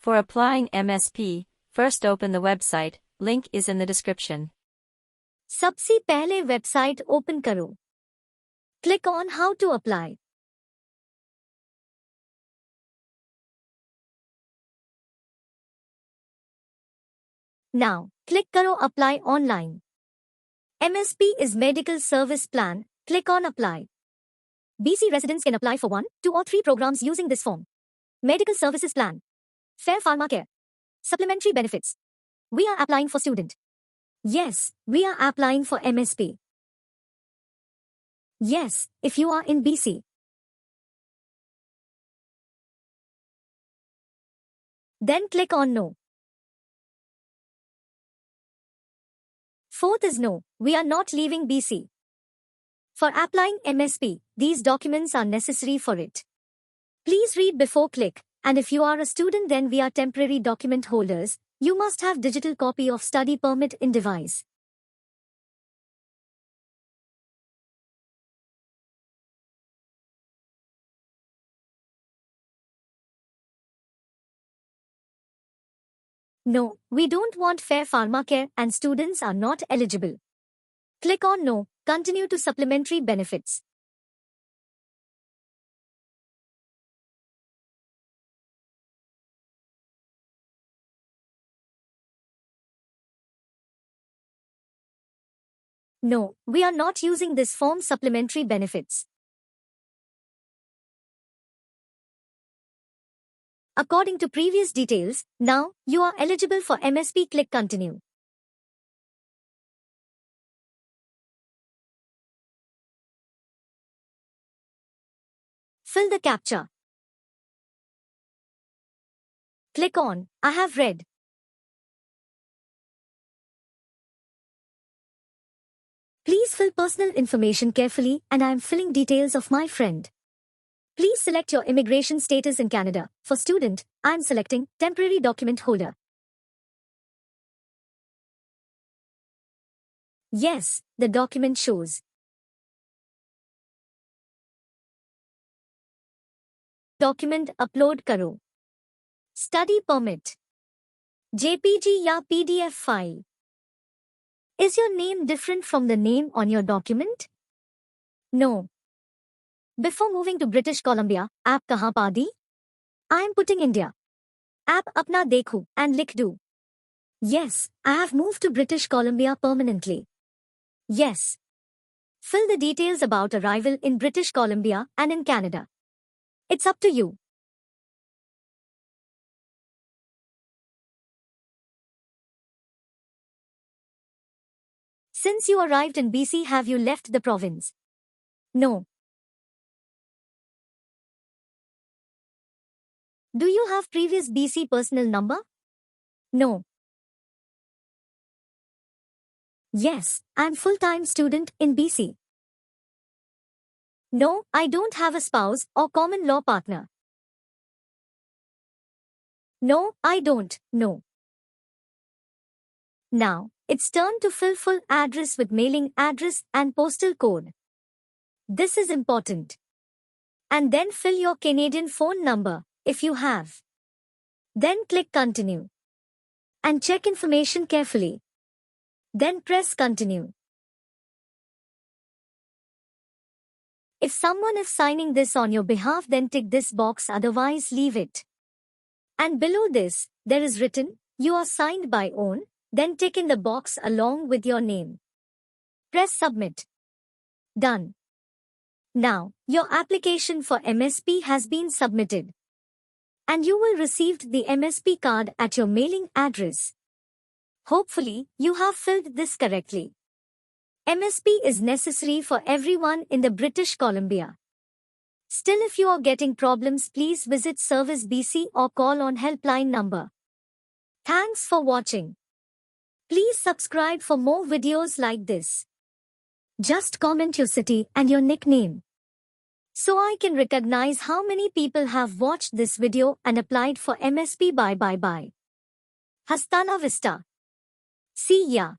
For applying MSP, first open the website, link is in the description. सबसे पहले website open करो. Click on how to apply. Now, click करो apply online. MSP is medical service plan. Click on apply. BC residents can apply for 1, 2 or 3 programs using this form. Medical services plan. Fair pharmacare. Supplementary benefits. We are applying for student. Yes, we are applying for MSP. Yes, if you are in BC. Then click on no. Fourth is no, we are not leaving BC. For applying MSP, these documents are necessary for it. Please read before click, and if you are a student then we are temporary document holders, you must have digital copy of study permit in device. No, we don't want fair pharmacare and students are not eligible. Click on no, continue to supplementary benefits. No, we are not using this form supplementary benefits. According to previous details, now, you are eligible for MSP. Click continue. Fill the CAPTCHA. Click on, I have read. Please fill personal information carefully and I am filling details of my friend. Please select your immigration status in Canada. For student, I am selecting temporary document holder. Yes, the document shows. Document upload karo. Study permit. JPG या PDF file. Is your name different from the name on your document? No. Before moving to British Columbia, app kahan pa di? I am putting India. App apna dekhu and likh do. Yes, I have moved to British Columbia permanently. Yes. Fill the details about arrival in British Columbia and in Canada. It's up to you. Since you arrived in BC, have you left the province? No. Do you have previous BC personal number? No. Yes, I'm full-time student in BC. No, I don't have a spouse or common law partner. No, I don't, no. Now, it's turn to fill full address with mailing address and postal code. This is important. And then fill your Canadian phone number, if you have. Then click continue. And check information carefully. Then press continue. If someone is signing this on your behalf, then tick this box, otherwise leave it. And below this, there is written, you are signed by own, then tick in the box along with your name. Press submit. Done. Now, your application for MSP has been submitted. And you will receive the MSP card at your mailing address. Hopefully, you have filled this correctly. MSP is necessary for everyone in the British Columbia. Still, if you are getting problems, please visit Service BC or call on helpline number. Thanks for watching. Please subscribe for more videos like this. Just comment your city and your nickname, so I can recognize how many people have watched this video and applied for MSP. Bye. Hasta la vista. See ya.